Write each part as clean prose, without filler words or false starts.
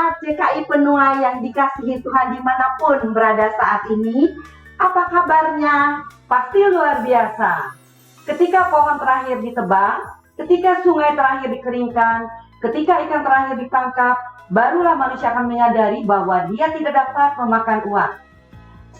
Jemaat CKI Penua yang dikasihi Tuhan dimanapun berada saat ini, apa kabarnya? Pasti luar biasa. Ketika pohon terakhir ditebang, ketika sungai terakhir dikeringkan, ketika ikan terakhir ditangkap, barulah manusia akan menyadari bahwa dia tidak dapat memakan uang.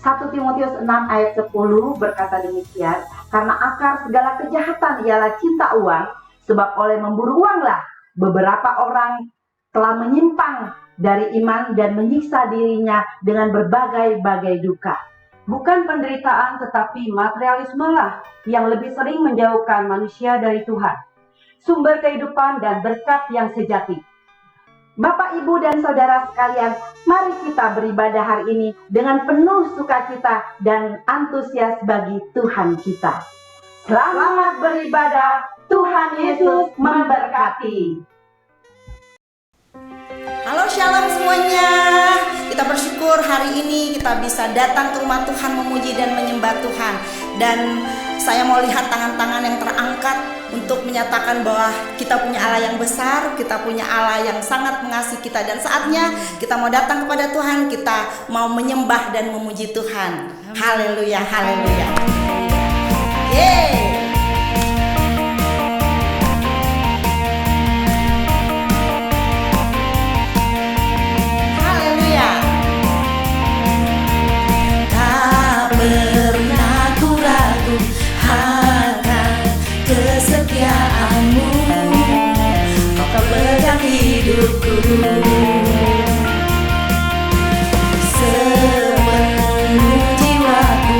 1 Timotius 6 ayat 10 berkata demikian, karena akar segala kejahatan ialah cinta uang, sebab oleh memburu uanglah beberapa orang telah menyimpang dari iman dan menyiksa dirinya dengan berbagai-bagai duka. Bukan penderitaan tetapi materialisme lah yang lebih sering menjauhkan manusia dari Tuhan, sumber kehidupan dan berkat yang sejati. Bapak, Ibu, dan Saudara sekalian, mari kita beribadah hari ini dengan penuh sukacita dan antusias bagi Tuhan kita. Selamat beribadah, Tuhan Yesus memberkati. Halo, shalom semuanya. Kita bersyukur hari ini kita bisa datang ke rumah Tuhan, memuji dan menyembah Tuhan. Dan saya mau lihat tangan-tangan yang terangkat untuk menyatakan bahwa kita punya Allah yang besar, kita punya Allah yang sangat mengasihi kita. Dan saatnya kita mau datang kepada Tuhan, kita mau menyembah dan memuji Tuhan. Haleluya, haleluya. Yeay. Kesetiaanmu, kau pegang hidupku sepenuh jiwaku.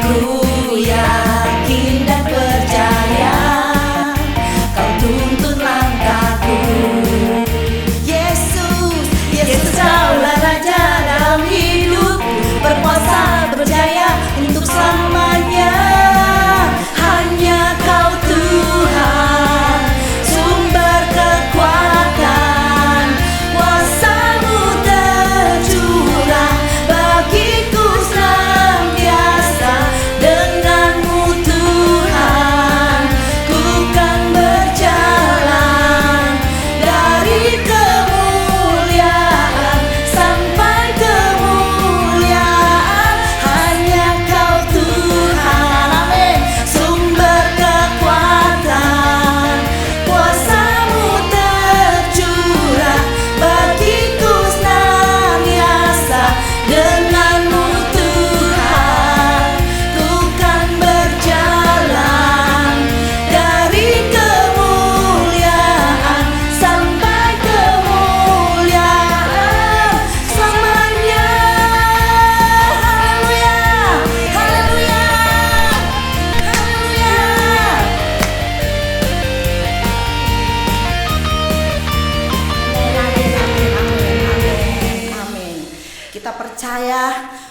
Ku yakin dan percaya kau tuntun langkahku. Yesus, kaulah Raja dalam hidupku, berkuasa berjaya untuk selamanya.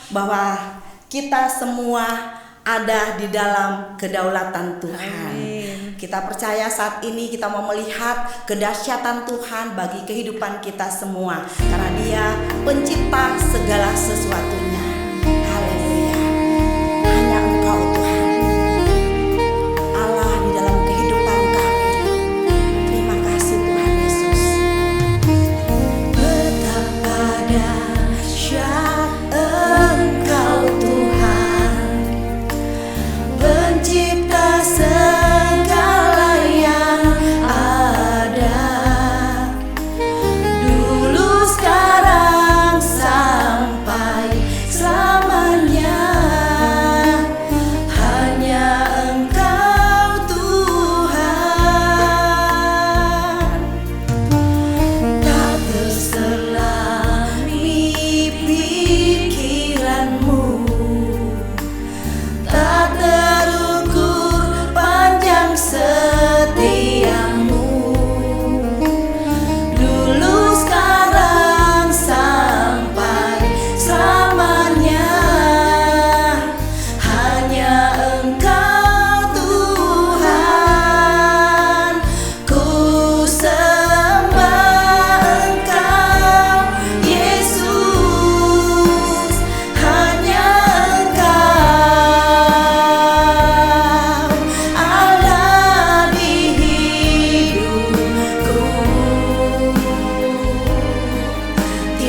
Bahwa kita semua ada di dalam kedaulatan Tuhan. Amin. Kita percaya saat ini kita mau melihat kedahsyatan Tuhan bagi kehidupan kita semua, karena Dia pencipta segala sesuatunya. Haleluya. Hanya Engkau Tuhan, Allah di dalam kehidupan kami. Terima kasih Tuhan Yesus. Betapa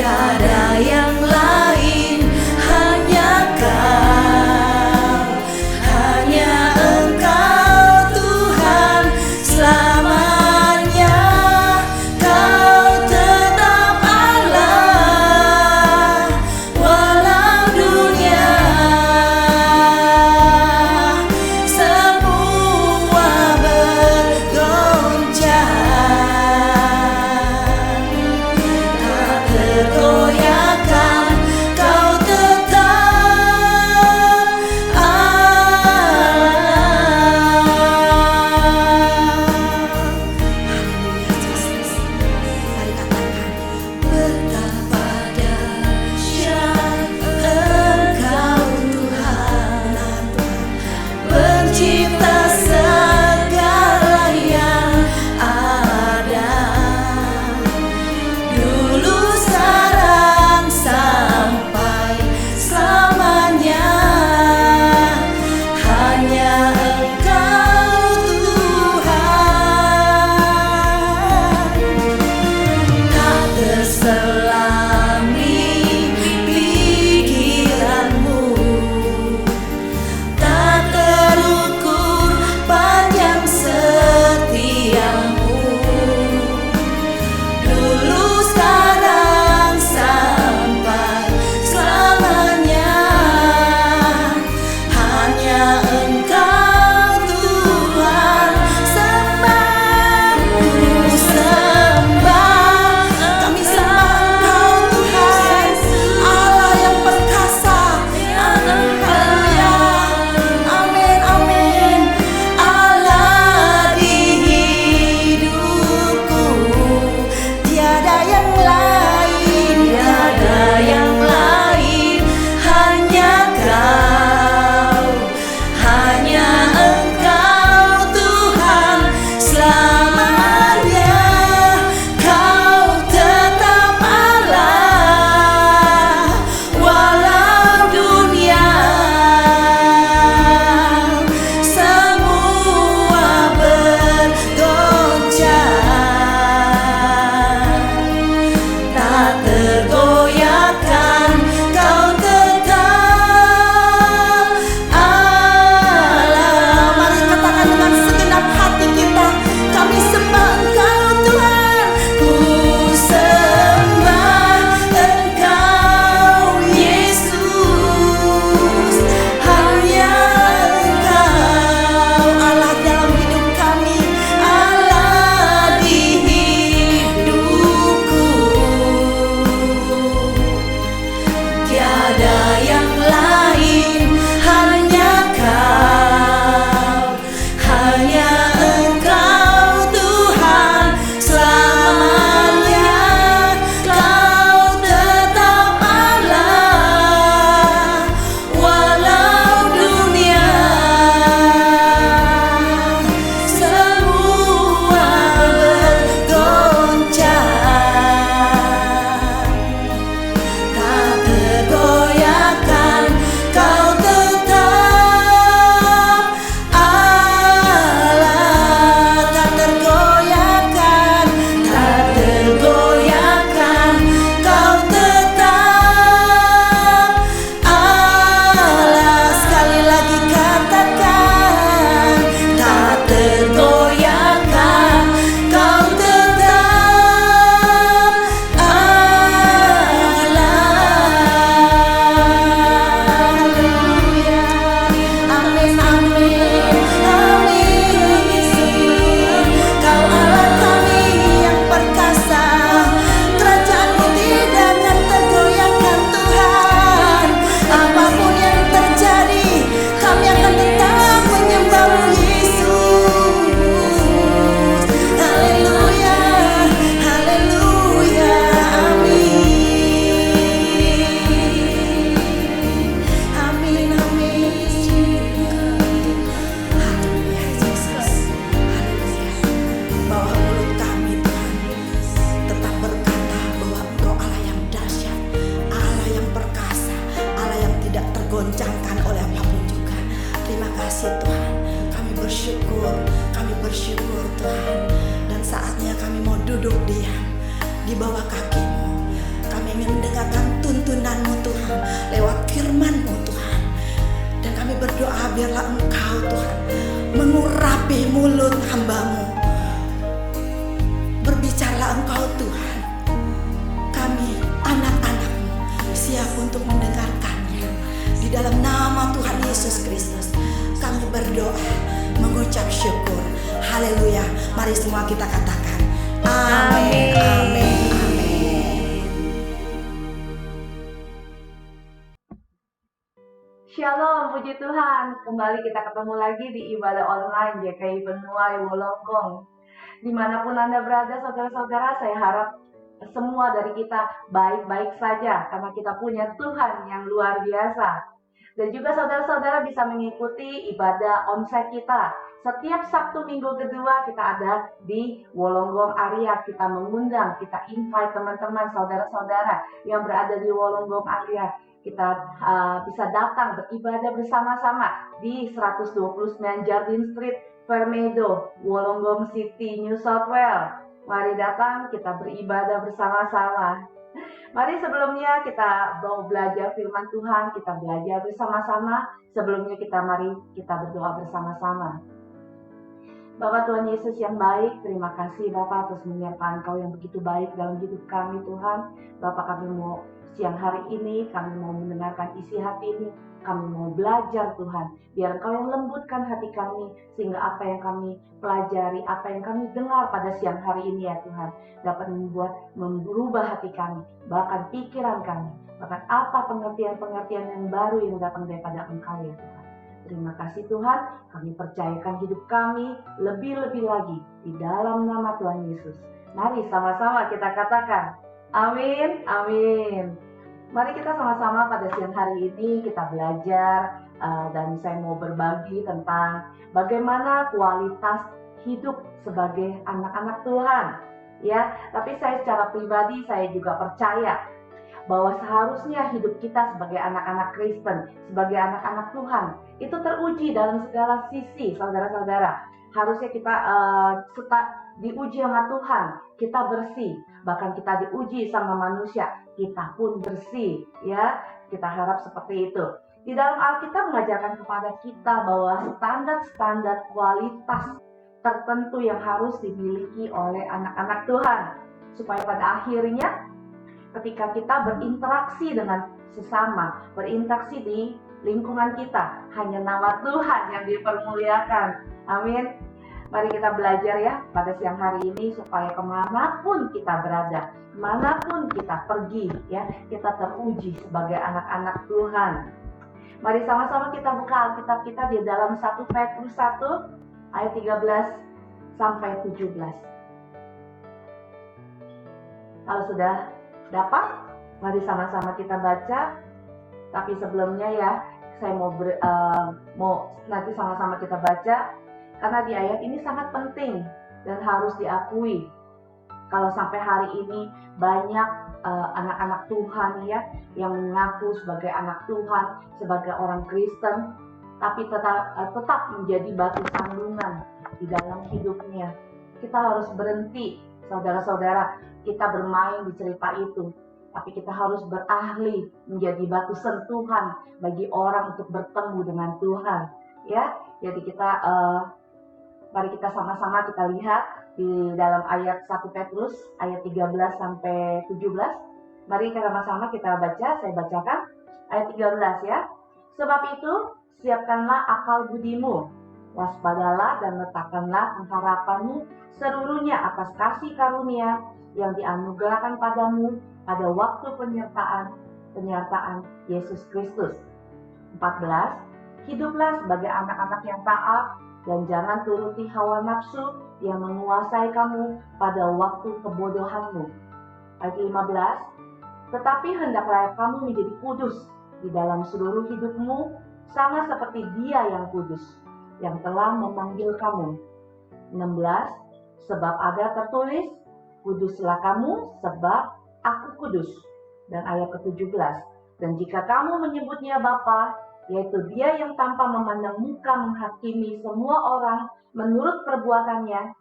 tiada yang lain, hanya Kau, hanya Engkau Tuhan selamanya. Kau tetap Allah walau dunia semua bergoncang, tak tergoyahkan Kami ingin mendengarkan tuntunan-Mu Tuhan, lewat firman-Mu Tuhan. Dan kami berdoa biarlah Engkau Tuhan mengurapi mulut hamba-Mu. Berbicaralah Engkau Tuhan. Kami anak-anak-Mu siap untuk mendengarkannya. Di dalam nama Tuhan Yesus Kristus kami berdoa, mengucap syukur. Haleluya. Mari semua kita katakan amin, amin, amin. Shalom, puji Tuhan. Kembali kita ketemu lagi di ibadah online GKI Benua Wolongkong. Dimanapun Anda berada, saudara-saudara, saya harap semua dari kita baik-baik saja karena kita punya Tuhan yang luar biasa. Dan juga saudara-saudara bisa mengikuti ibadah onsite kita. Setiap Sabtu Minggu kedua kita ada di Wolonggong area. Kita mengundang, kita invite teman-teman, saudara-saudara yang berada di Wolonggong area. Kita bisa datang beribadah bersama-sama di 129 Jardine Street, Vermedo, Wolonggong City, New South Wales. Mari datang, kita beribadah bersama-sama. Mari sebelumnya kita mau belajar firman Tuhan, kita belajar bersama-sama. Sebelumnya mari kita berdoa bersama-sama. Bapak Tuhan Yesus yang baik, terima kasih Bapak atas penyertaan Engkau yang begitu baik dalam hidup kami Tuhan. Bapak, kami mau siang hari ini, kami mau mendengarkan isi hati ini. Kami mau belajar Tuhan, biar Engkau yang lembutkan hati kami, sehingga apa yang kami pelajari, apa yang kami dengar pada siang hari ini ya Tuhan, dapat merubah hati kami, bahkan pikiran kami, bahkan apa pengertian-pengertian yang baru yang datang daripada Engkau ya Tuhan. Terima kasih Tuhan, kami percayakan hidup kami lebih-lebih lagi di dalam nama Tuhan Yesus. Mari sama-sama kita katakan, amin, amin. Mari kita sama-sama pada siang hari ini kita belajar dan saya mau berbagi tentang bagaimana kualitas hidup sebagai anak-anak Tuhan. Ya, tapi saya secara pribadi saya juga percaya bahwa seharusnya hidup kita sebagai anak-anak Kristen, sebagai anak-anak Tuhan itu teruji dalam segala sisi, saudara-saudara. Harusnya kita diuji sama Tuhan, kita bersih. Bahkan kita diuji sama manusia, kita pun bersih. Ya, kita harap seperti itu. Di dalam Alkitab mengajarkan kepada kita bahwa standar-standar kualitas tertentu yang harus dimiliki oleh anak-anak Tuhan. Supaya pada akhirnya ketika kita berinteraksi dengan sesama, berinteraksi di lingkungan kita, hanya nama Tuhan yang dipermuliakan. Amin. Mari kita belajar ya pada siang hari ini supaya kemanapun kita berada, kemanapun kita pergi ya, kita teruji sebagai anak-anak Tuhan. Mari sama-sama kita buka Alkitab kita di dalam 1 Petrus 1 ayat 13 sampai 17. Kalau sudah dapat, mari sama-sama kita baca. Tapi sebelumnya ya, saya mau nanti sama-sama kita baca. Karena di ayat ini sangat penting dan harus diakui. Kalau sampai hari ini banyak anak-anak Tuhan ya yang mengaku sebagai anak Tuhan, sebagai orang Kristen, tapi tetap menjadi batu sandungan di dalam hidupnya. Kita harus berhenti, saudara-saudara, kita bermain di cerita itu. Tapi kita harus berahli menjadi batu sentuhan bagi orang untuk bertemu dengan Tuhan. Ya, jadi mari kita sama-sama kita lihat di dalam ayat 1 Petrus ayat 13 sampai 17. Mari kita sama-sama kita baca, saya bacakan ayat 13 ya. Sebab itu, siapkanlah akal budimu, waspadalah dan letakkanlah pengharapanmu seluruhnya atas kasih karunia yang dianugerahkan padamu pada waktu penyertaan Yesus Kristus. 14. Hiduplah sebagai anak-anak yang taat dan jangan turuti hawa nafsu yang menguasai kamu pada waktu kebodohanmu. Ayat 15. Tetapi hendaklah kamu menjadi kudus di dalam seluruh hidupmu, sama seperti Dia yang kudus, yang telah memanggil kamu. 16. Sebab ada tertulis, kuduslah kamu sebab aku kudus. Dan ayat ke-17. Dan jika kamu menyebutnya Bapa, yaitu Dia yang tanpa memandang muka menghakimi semua orang menurut perbuatannya,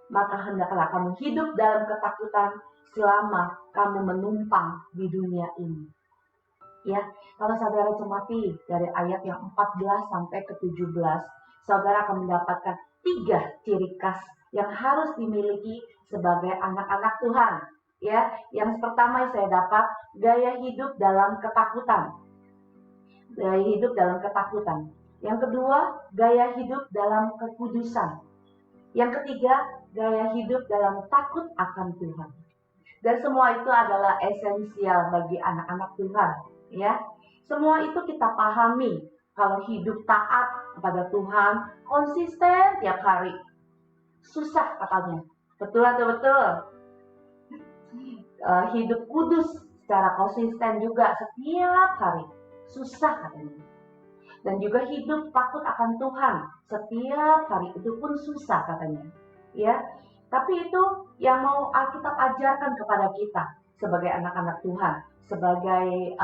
maka hendaklah kamu hidup dalam ketakutan selama kamu menumpang di dunia ini. Ya, kalau saudara cermati dari ayat yang 14 sampai ke 17, saudara akan mendapatkan 3 ciri khas yang harus dimiliki sebagai anak-anak Tuhan. Ya, yang pertama saya dapat gaya hidup dalam ketakutan. Gaya hidup dalam ketakutan. Yang kedua, gaya hidup dalam kekudusan. Yang ketiga, gaya hidup dalam takut akan Tuhan. Dan semua itu adalah esensial bagi anak-anak Tuhan, ya. Semua itu kita pahami kalau hidup taat kepada Tuhan, konsisten tiap hari. Susah katanya. Betul atau betul? Hidup kudus secara konsisten juga setiap hari. Susah katanya. Dan juga hidup takut akan Tuhan setiap hari, itu pun susah katanya. Ya, tapi itu yang mau Alkitab ajarkan kepada kita sebagai anak-anak Tuhan, sebagai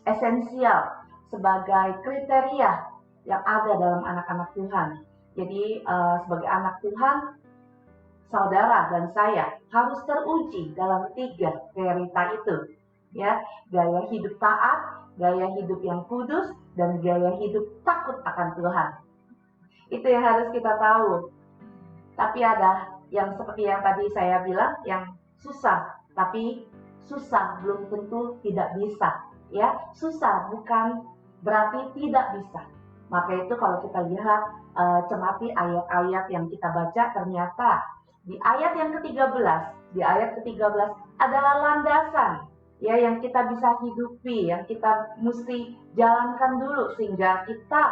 esensial, sebagai kriteria yang ada dalam anak-anak Tuhan. Jadi sebagai anak Tuhan, saudara dan saya harus teruji dalam 3 realita itu. Ya, gaya hidup taat, gaya hidup yang kudus, dan gaya hidup takut akan Tuhan. Itu yang harus kita tahu. Tapi ada yang seperti yang tadi saya bilang, yang susah. Tapi susah belum tentu tidak bisa. Ya, susah bukan berarti tidak bisa. Maka itu kalau kita lihat, cermati ayat-ayat yang kita baca, ternyata di ayat yang ke-13 adalah landasan. Ya, yang kita bisa hidupi, yang kita mesti jalankan dulu sehingga kita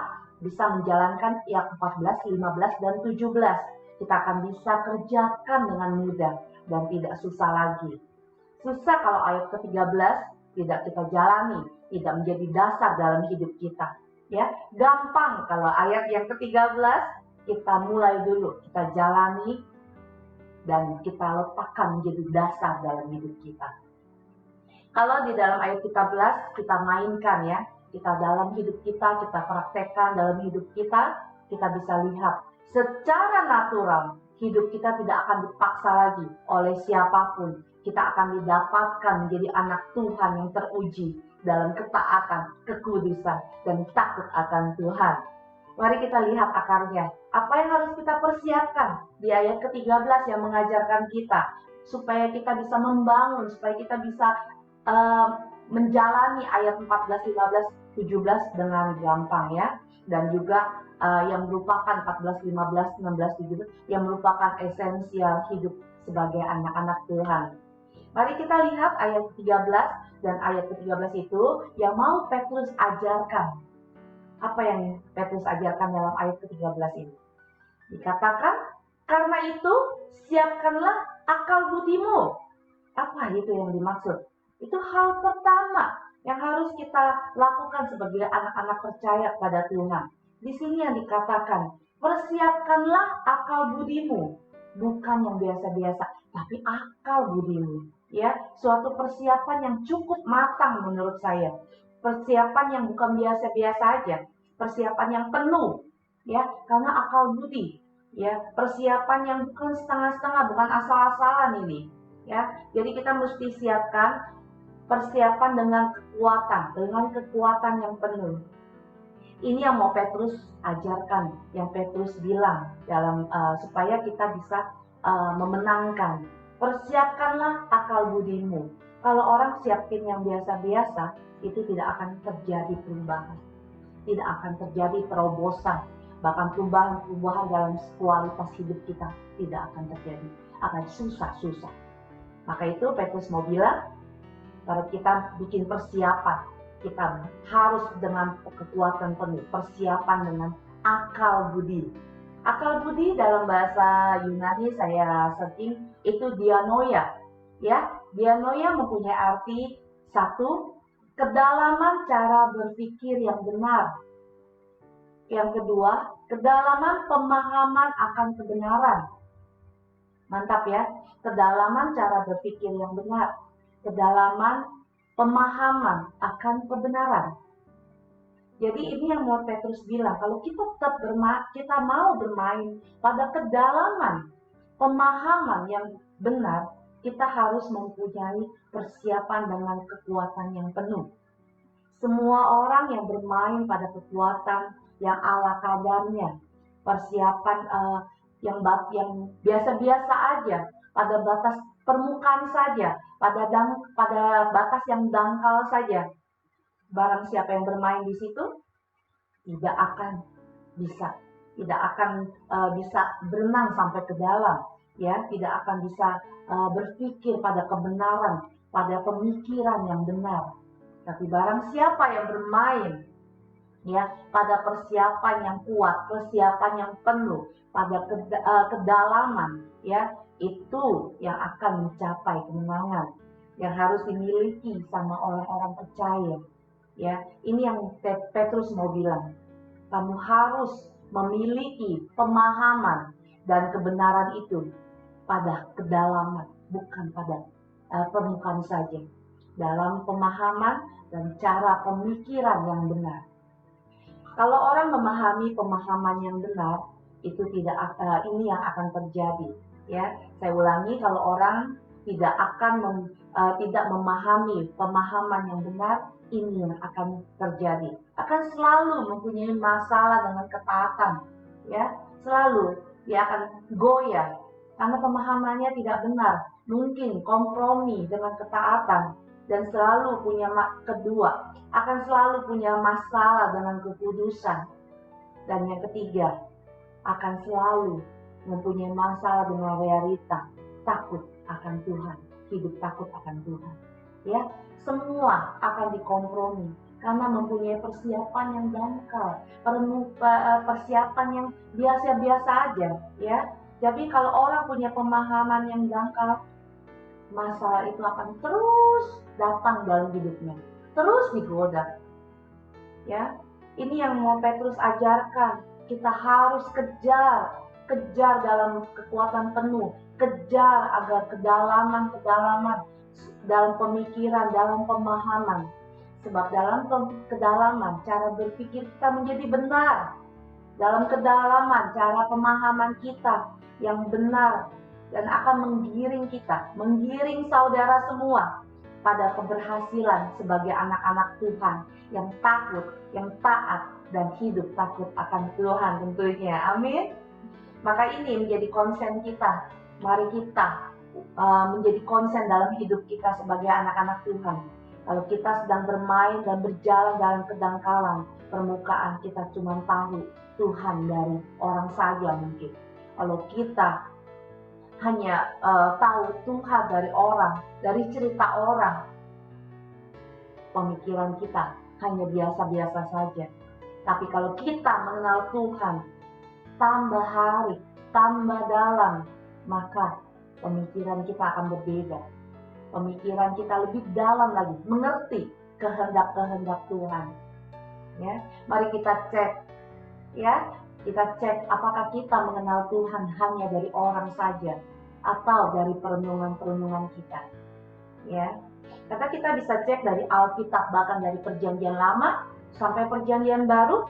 bisa menjalankan ayat 14, 15, dan 17. Kita akan bisa kerjakan dengan mudah dan tidak susah lagi. Susah kalau ayat ke-13 tidak kita jalani, tidak menjadi dasar dalam hidup kita. Ya, gampang kalau ayat yang ke-13 kita mulai dulu, kita jalani dan kita letakkan menjadi dasar dalam hidup kita. Kalau di dalam ayat 13 kita mainkan ya, kita dalam hidup kita praktekkan dalam hidup kita bisa lihat secara natural hidup kita tidak akan dipaksa lagi oleh siapapun. Kita akan didapatkan menjadi anak Tuhan yang teruji dalam ketaatan, kekudusan, dan takut akan Tuhan. Mari kita lihat akarnya. Apa yang harus kita persiapkan di ayat ke-13 yang mengajarkan kita supaya kita bisa membangun, supaya kita bisa menjalani ayat 14, 15, 17 dengan gampang ya. Dan juga yang merupakan 14, 15, 16, 17 yang merupakan esensial hidup sebagai anak-anak Tuhan. Mari kita lihat ayat 13 dan ayat ke-13 itu yang mau Petrus ajarkan. Apa yang Petrus ajarkan dalam ayat ke-13 ini? Dikatakan, karena itu siapkanlah akal budimu. Apa itu yang dimaksud? Itu hal pertama yang harus kita lakukan sebagai anak-anak percaya pada Tuhan. Di sini yang dikatakan, persiapkanlah akal budimu. Bukan yang biasa-biasa, tapi akal budimu. Ya, suatu persiapan yang cukup matang menurut saya. Persiapan yang bukan biasa-biasa aja. Persiapan yang penuh. Ya, karena akal budi. Ya, persiapan yang bukan setengah-setengah, bukan asal-asalan ini. Ya, jadi kita mesti siapkan persiapan dengan kekuatan yang penuh. Ini yang mau Petrus ajarkan, yang Petrus bilang dalam supaya kita bisa memenangkan. Persiapkanlah akal budimu. Kalau orang siapin yang biasa-biasa, itu tidak akan terjadi perubahan, tidak akan terjadi terobosan, bahkan perubahan dalam kualitas hidup kita tidak akan terjadi, akan susah-susah. Maka itu Petrus mau bilang, kalau kita bikin persiapan, kita harus dengan kekuatan penuh, persiapan dengan akal budi. Akal budi dalam bahasa Yunani saya searching itu dianoia. Ya, dianoia mempunyai arti satu, kedalaman cara berpikir yang benar. Yang kedua, kedalaman pemahaman akan kebenaran. Mantap ya, kedalaman cara berpikir yang benar. Kedalaman pemahaman akan kebenaran. Jadi ini yang mau Petrus bilang, kalau kita kita mau bermain pada kedalaman pemahaman yang benar, kita harus mempunyai persiapan dengan kekuatan yang penuh. Semua orang yang bermain pada kekuatan yang ala kadarnya, persiapan yang biasa-biasa aja, pada batas permukaan saja, pada batas yang dangkal saja. Barang siapa yang bermain di situ tidak akan bisa berenang sampai ke dalam, ya, tidak akan bisa berpikir pada kebenaran, pada pemikiran yang benar. Tapi barang siapa yang bermain, ya, pada persiapan yang kuat, persiapan yang penuh, pada kedalaman, ya, itu yang akan mencapai kemenangan yang harus dimiliki sama orang-orang percaya. Ya, ini yang Petrus mau bilang. Kamu harus memiliki pemahaman dan kebenaran itu pada kedalaman, bukan pada permukaan saja. Dalam pemahaman dan cara pemikiran yang benar. Kalau orang memahami pemahaman yang benar, itu ini yang akan terjadi. Ya, saya ulangi, kalau orang tidak memahami pemahaman yang benar, ini yang akan terjadi. Akan selalu mempunyai masalah dengan ketaatan, ya, selalu dia akan goyah karena pemahamannya tidak benar, mungkin kompromi dengan ketaatan, dan selalu akan selalu punya masalah dengan kekudusan. Dan yang ketiga, akan selalu mempunyai masalah dengan realita, takut akan Tuhan, hidup takut akan Tuhan. Ya, semua akan dikompromi karena mempunyai persiapan yang dangkal, persiapan yang biasa-biasa aja, ya. Jadi kalau orang punya pemahaman yang dangkal, masalah itu akan terus datang dalam hidupnya, terus digoda. Ya, ini yang mau Petrus ajarkan. Kita harus kejar dalam kekuatan penuh, kejar agar kedalaman dalam pemikiran, dalam pemahaman. Sebab dalam kedalaman cara berpikir kita menjadi benar. Dalam kedalaman cara pemahaman kita yang benar dan akan menggiring saudara semua pada keberhasilan sebagai anak-anak Tuhan yang takut, yang taat, dan hidup takut akan Tuhan tentunya. Amin. Maka ini menjadi konsen kita. Mari kita menjadi konsen dalam hidup kita sebagai anak-anak Tuhan. Kalau kita sedang bermain dan berjalan dalam kedangkalan permukaan, kita cuma tahu Tuhan dari orang saja mungkin. Kalau kita hanya tahu Tuhan dari orang, dari cerita orang, pemikiran kita hanya biasa-biasa saja. Tapi kalau kita mengenal Tuhan, tambah hari, tambah dalam, maka pemikiran kita akan berbeda. Pemikiran kita lebih dalam lagi, mengerti kehendak-kehendak Tuhan. Ya, mari kita cek, ya, kita cek apakah kita mengenal Tuhan hanya dari orang saja atau dari perenungan-perenungan kita. Ya, karena kita bisa cek dari Alkitab, bahkan dari Perjanjian Lama sampai Perjanjian Baru.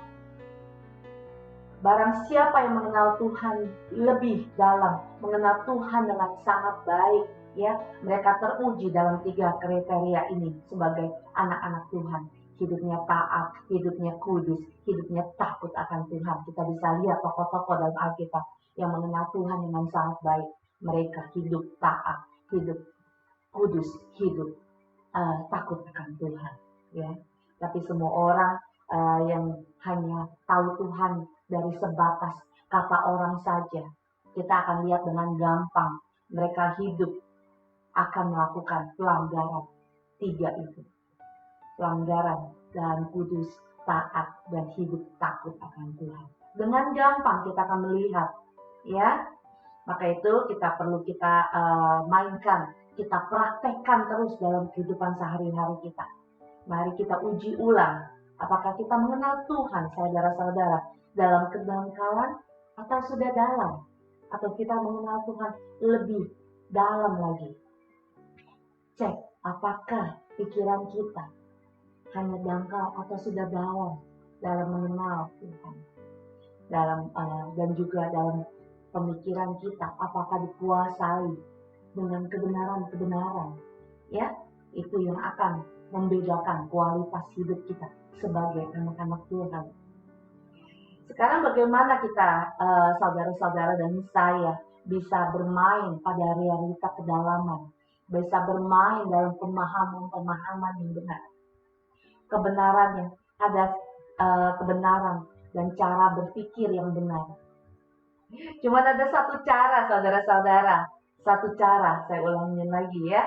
Barang siapa yang mengenal Tuhan lebih dalam, mengenal Tuhan dengan sangat baik, ya, mereka teruji dalam 3 kriteria ini sebagai anak-anak Tuhan. Hidupnya taat, hidupnya kudus, hidupnya takut akan Tuhan. Kita bisa lihat tokoh-tokoh dalam Alkitab yang mengenal Tuhan dengan sangat baik. Mereka hidup taat, hidup kudus, hidup takut akan Tuhan. Ya, tapi semua orang yang hanya tahu Tuhan dari sebatas kata orang saja, kita akan lihat dengan gampang mereka hidup akan melakukan pelanggaran 3 itu. Pelanggaran dan kudus, taat, dan hidup takut akan Tuhan. Dengan gampang kita akan melihat, ya. Maka itu perlu kita mainkan, kita praktekkan terus dalam kehidupan sehari-hari kita. Mari kita uji ulang, apakah kita mengenal Tuhan, saudara-saudara, dalam kedangkalan atau sudah dalam, atau kita mengenal Tuhan lebih dalam lagi. Cek apakah pikiran kita hanya dangkal atau sudah dalam mengenal Tuhan, dan juga dalam pemikiran kita apakah dikuasai dengan kebenaran-kebenaran, ya, itu yang akan membedakan kualitas hidup kita sebagai anak-anak Tuhan. Sekarang bagaimana kita, saudara-saudara dan saya, bisa bermain pada realita kedalaman, bisa bermain dalam pemahaman-pemahaman yang benar. Kebenarannya, ada kebenaran dan cara berpikir yang benar. Cuma ada satu cara, saudara-saudara. Satu cara, saya ulangin lagi ya.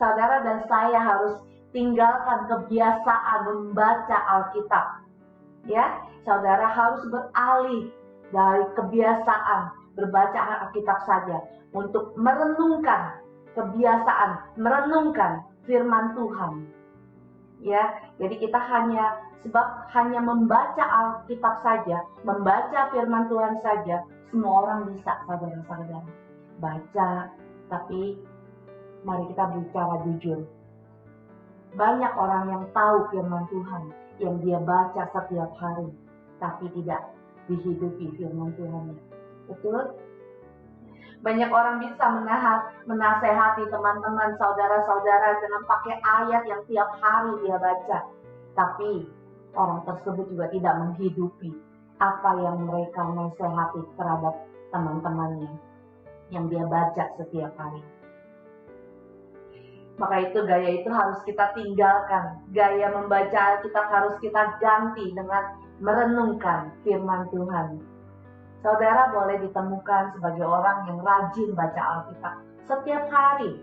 Saudara dan saya harus tinggalkan kebiasaan membaca Alkitab. Ya, saudara harus beralih dari kebiasaan berbaca Alkitab saja untuk merenungkan kebiasaan, merenungkan firman Tuhan. Ya, jadi kita hanya membaca Alkitab saja, membaca firman Tuhan saja, semua orang bisa, saudara-saudara. Baca, tapi mari kita bicara jujur. Banyak orang yang tahu firman Tuhan, yang dia baca setiap hari, tapi tidak dihidupi firman Tuhan. Betul? Banyak orang bisa menasehati teman-teman, saudara-saudara dengan pakai ayat yang tiap hari dia baca. Tapi orang tersebut juga tidak menghidupi apa yang mereka nasehati terhadap teman-temannya yang dia baca setiap hari. Maka itu gaya itu harus kita tinggalkan. Gaya membaca Alkitab harus kita ganti dengan merenungkan firman Tuhan. Saudara boleh ditemukan sebagai orang yang rajin baca Alkitab setiap hari.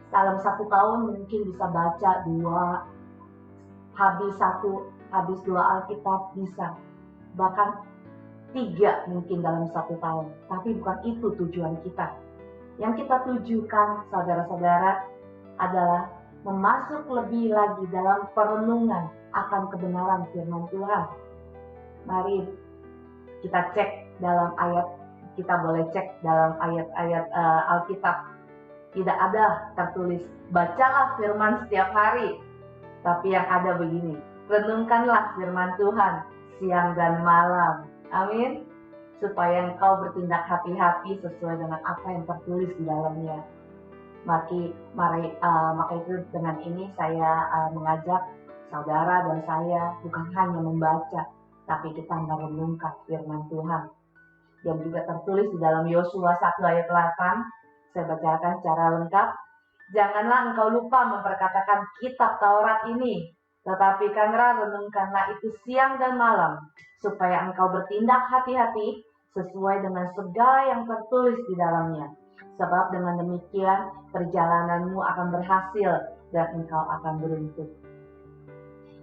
Dalam 1 tahun mungkin bisa baca 2, habis 2 Alkitab bisa. Bahkan 3 mungkin dalam 1 tahun. Tapi bukan itu tujuan kita. Yang kita tujukan, saudara-saudara, adalah memasuk lebih lagi dalam perenungan akan kebenaran firman Tuhan. Mari kita cek dalam ayat, kita boleh cek dalam ayat-ayat Alkitab. Tidak ada tertulis, bacalah firman setiap hari. Tapi yang ada begini, renungkanlah firman Tuhan siang dan malam. Amin. Supaya engkau bertindak hati-hati sesuai dengan apa yang tertulis di dalamnya. Maka itu dengan ini saya mengajak saudara dan saya bukan hanya membaca, tapi kita merenungkan firman Tuhan. Yang juga tertulis di dalam Yosua 1 ayat 8, saya bacakan secara lengkap. Janganlah engkau lupa memperkatakan kitab Taurat ini, tetapi renungkanlah itu siang dan malam, supaya engkau bertindak hati-hati sesuai dengan segala yang tertulis di dalamnya. Sebab dengan demikian perjalananmu akan berhasil dan engkau akan beruntung.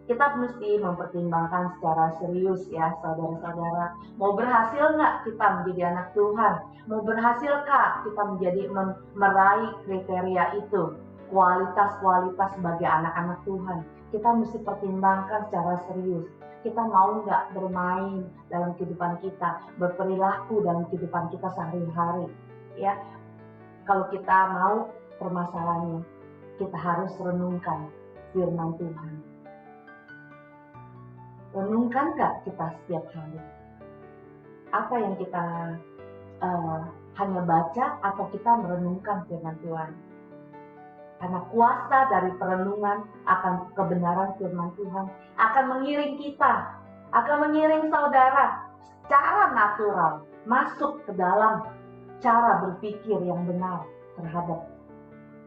Kita mesti mempertimbangkan secara serius ya saudara-saudara. Mau berhasil nggak kita menjadi anak Tuhan? Mau berhasilkah kita menjadi meraih kriteria itu? Kualitas-kualitas sebagai anak-anak Tuhan. Kita mesti pertimbangkan secara serius. Kita mau nggak bermain dalam kehidupan kita, berperilaku dalam kehidupan kita sehari-hari. Ya, kalau kita mau permasalahannya, kita harus renungkan firman Tuhan. Renungkan gak kita setiap hari? Apa yang kita hanya baca atau kita merenungkan firman Tuhan? Karena kuasa dari perenungan akan kebenaran firman Tuhan akan mengiring kita, akan mengiring saudara secara natural masuk ke dalam cara berpikir yang benar terhadap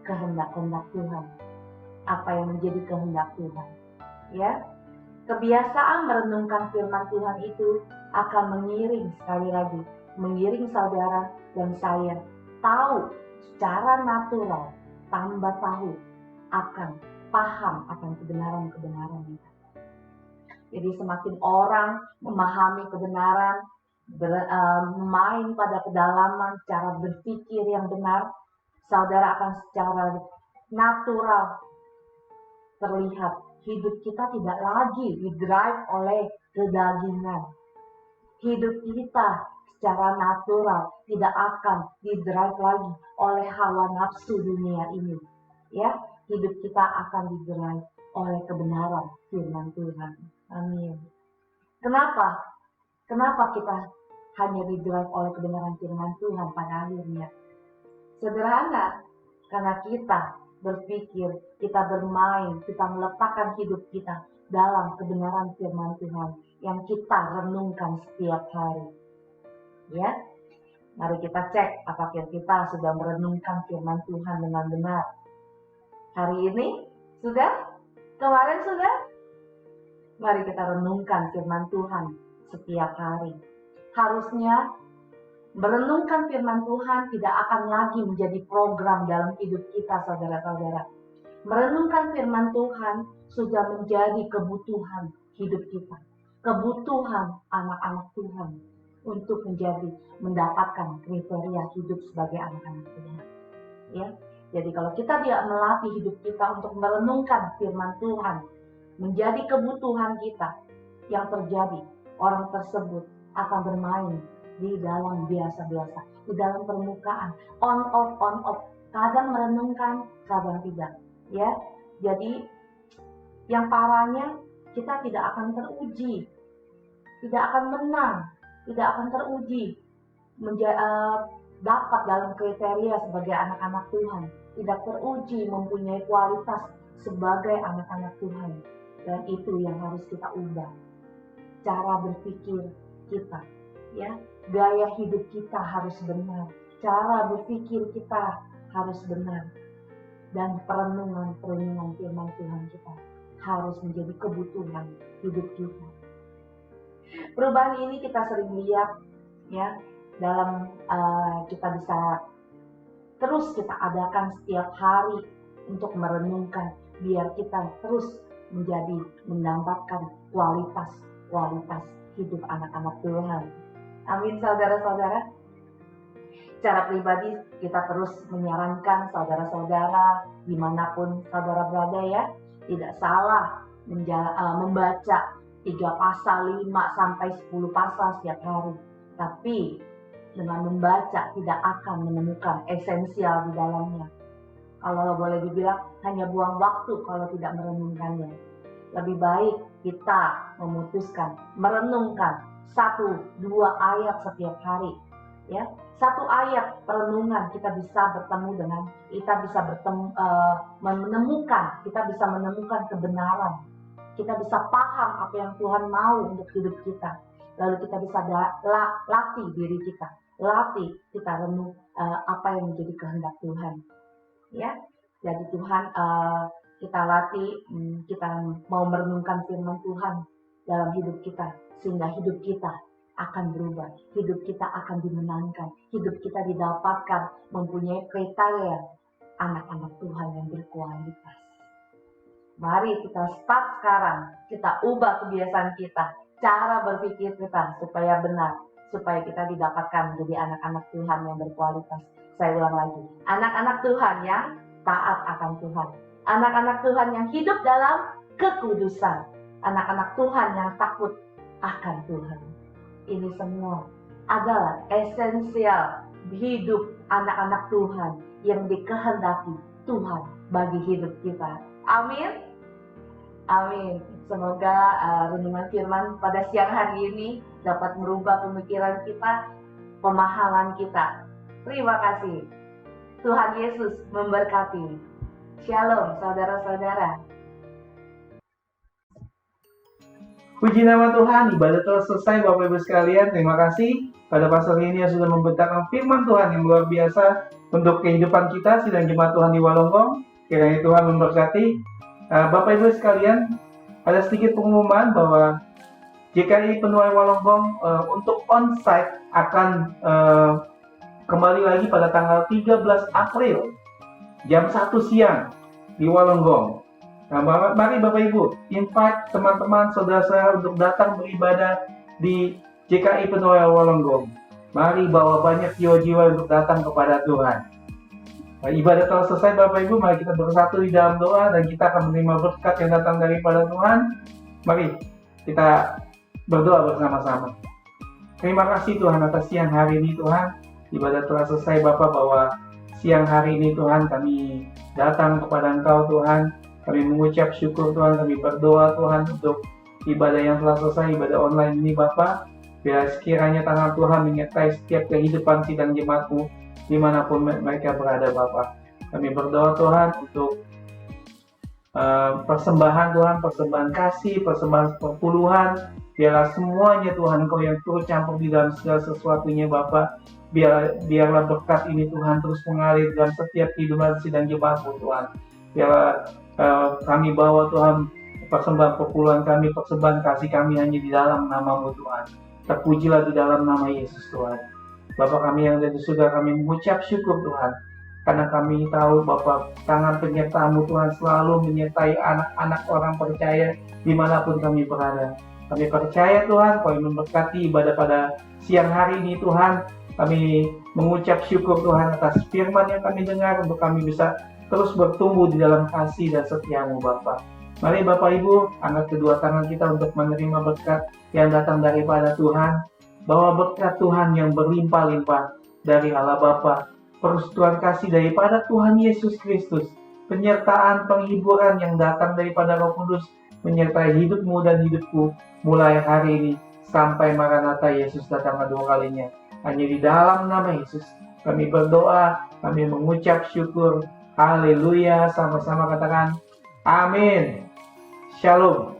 kehendak-kehendak Tuhan. Apa yang menjadi kehendak Tuhan. Ya, kebiasaan merenungkan firman Tuhan itu akan mengiring, sekali lagi, mengiring saudara dan saya tahu secara natural, tambah tahu akan paham akan kebenaran-kebenaran itu. Jadi semakin orang memahami kebenaran, main pada kedalaman cara berpikir yang benar, saudara akan secara natural terlihat hidup kita tidak lagi didrive oleh kedagingan. Hidup kita secara natural tidak akan didrive lagi oleh hawa nafsu dunia ini. Ya, hidup kita akan didrive oleh kebenaran firman Tuhan. Amin. Kenapa? Kenapa kita hanya didrive oleh kebenaran firman Tuhan pada akhirnya? Sederhana, Karena kita berpikir, kita bermain, kita meletakkan hidup kita dalam kebenaran firman Tuhan yang kita renungkan setiap hari. Ya, mari kita cek apakah kita sudah merenungkan firman Tuhan dengan benar. Hari ini sudah? Kemarin sudah? Mari kita renungkan firman Tuhan setiap hari. Harusnya merenungkan firman Tuhan tidak akan lagi menjadi program dalam hidup kita, saudara-saudara. Merenungkan firman Tuhan sudah menjadi kebutuhan hidup kita. Kebutuhan anak-anak Tuhan untuk mendapatkan kriteria hidup sebagai anak-anak Tuhan. Ya, jadi kalau kita tidak melatih hidup kita untuk merenungkan firman Tuhan menjadi kebutuhan kita, yang terjadi orang tersebut akan bermain di dalam biasa-biasa, di dalam permukaan, on off, kadang merenungkan, kadang tidak. Ya, jadi yang parahnya kita tidak akan teruji, tidak akan menang, tidak akan teruji dapat dalam kriteria sebagai anak-anak Tuhan, tidak teruji mempunyai kualitas sebagai anak-anak Tuhan. Dan itu yang harus kita ubah, cara berpikir kita, ya, gaya hidup kita harus benar, cara berpikir kita harus benar, dan perenungan firman Tuhan kita harus menjadi kebutuhan hidup kita. Perubahan ini kita sering lihat, ya, dalam kita bisa terus kita adakan setiap hari untuk merenungkan, biar kita terus mendapatkan kualitas hidup anak-anak Tuhan. Amin, saudara-saudara. Secara pribadi kita terus menyarankan saudara-saudara dimanapun saudara berada, ya, tidak salah membaca 3 pasal, 5 sampai 10 pasal setiap hari. Tapi dengan membaca tidak akan menemukan esensial di dalamnya. Kalau boleh dibilang hanya buang waktu kalau tidak merenungkannya. Lebih baik kita memutuskan merenungkan 1-2 ayat setiap hari. Ya, 1 ayat perenungan kita bisa menemukan kebenaran. Kita bisa paham apa yang Tuhan mau untuk hidup kita. Lalu kita bisa latih diri kita. Latih kita renung apa yang menjadi kehendak Tuhan. Ya, jadi Tuhan kita latih, kita mau merenungkan firman Tuhan dalam hidup kita, sehingga hidup kita akan berubah, hidup kita akan dimenangkan, hidup kita didapatkan mempunyai kriteria anak-anak Tuhan yang berkualitas. Mari kita start sekarang, kita ubah kebiasaan kita, cara berpikir kita supaya benar, supaya kita didapatkan menjadi anak-anak Tuhan yang berkualitas. Saya ulang lagi, anak-anak Tuhan yang taat akan Tuhan, anak-anak Tuhan yang hidup dalam kekudusan, anak-anak Tuhan yang takut akan Tuhan. Ini semua adalah esensial hidup anak-anak Tuhan yang dikehendaki Tuhan bagi hidup kita. Amin. Amin. Semoga renungan firman pada siang hari ini dapat merubah pemikiran kita, pemahaman kita. Terima kasih. Tuhan Yesus memberkati. Shalom, saudara-saudara. Puji nama Tuhan, ibadah telah selesai Bapak Ibu sekalian. Terima kasih pada pasal ini yang sudah membentangkan firman Tuhan yang luar biasa untuk kehidupan kita sidang jemaat Tuhan di Walonggong. Kiranya Tuhan memberkati. Bapak Ibu sekalian, ada sedikit pengumuman bahwa GKI Penuai Walonggong untuk on-site akan kembali lagi pada tanggal 13 April jam 1 siang di Walonggong. Nah, mari Bapak Ibu invite teman-teman saudara-saudara untuk datang beribadah di GKI Penuai Walonggong. Mari bawa banyak jiwa-jiwa untuk datang kepada Tuhan. Nah, ibadah telah selesai Bapak Ibu, mari kita bersatu di dalam doa dan kita akan menerima berkat yang datang daripada Tuhan. Mari kita berdoa bersama-sama. Terima kasih Tuhan atas siang hari ini Tuhan. Ibadah telah selesai Bapak, bahwa siang hari ini Tuhan kami datang kepada Engkau Tuhan. Kami mengucap syukur Tuhan, kami berdoa Tuhan untuk ibadah yang telah selesai, ibadah online ini Bapak. Biar sekiranya tangan Tuhan menyertai setiap kehidupan sidang jemaat-Mu dimanapun mereka berada Bapak. Kami berdoa Tuhan untuk persembahan Tuhan, persembahan kasih, persembahan perpuluhan. Biarlah semuanya Tuhan Engkau yang turut campur di dalam segala sesuatunya Bapa. Biarlah berkat ini Tuhan terus mengalir dalam setiap kehidupan sidang jemaat-Mu Tuhan. Biarlah kami bawa Tuhan persembahan perpuluhan kami, persembahan kasih kami hanya di dalam nama-Mu Tuhan. Terpujilah di dalam nama Yesus Tuhan. Bapa kami yang ada di surga, kami mengucap syukur Tuhan. Karena kami tahu Bapa, tangan penyertaan-Mu Tuhan selalu menyertai anak-anak orang percaya dimanapun kami berada. Kami percaya Tuhan, Kau yang memberkati ibadah pada siang hari ini Tuhan. Kami mengucap syukur Tuhan atas firman yang kami dengar untuk kami bisa terus bertumbuh di dalam kasih dan setia-Mu Bapa. Mari Bapak Ibu, angkat kedua tangan kita untuk menerima berkat yang datang daripada Tuhan. Bahwa berkat Tuhan yang berlimpah-limpah dari Allah Bapa, persetujuan kasih daripada Tuhan Yesus Kristus, penyertaan penghiburan yang datang daripada Roh Kudus, menyertai hidupmu dan hidupku mulai hari ini sampai Maranatha Yesus datang kedua kalinya. Hanya di dalam nama Yesus kami berdoa, kami mengucap syukur. Haleluya, sama-sama katakan amin. Shalom.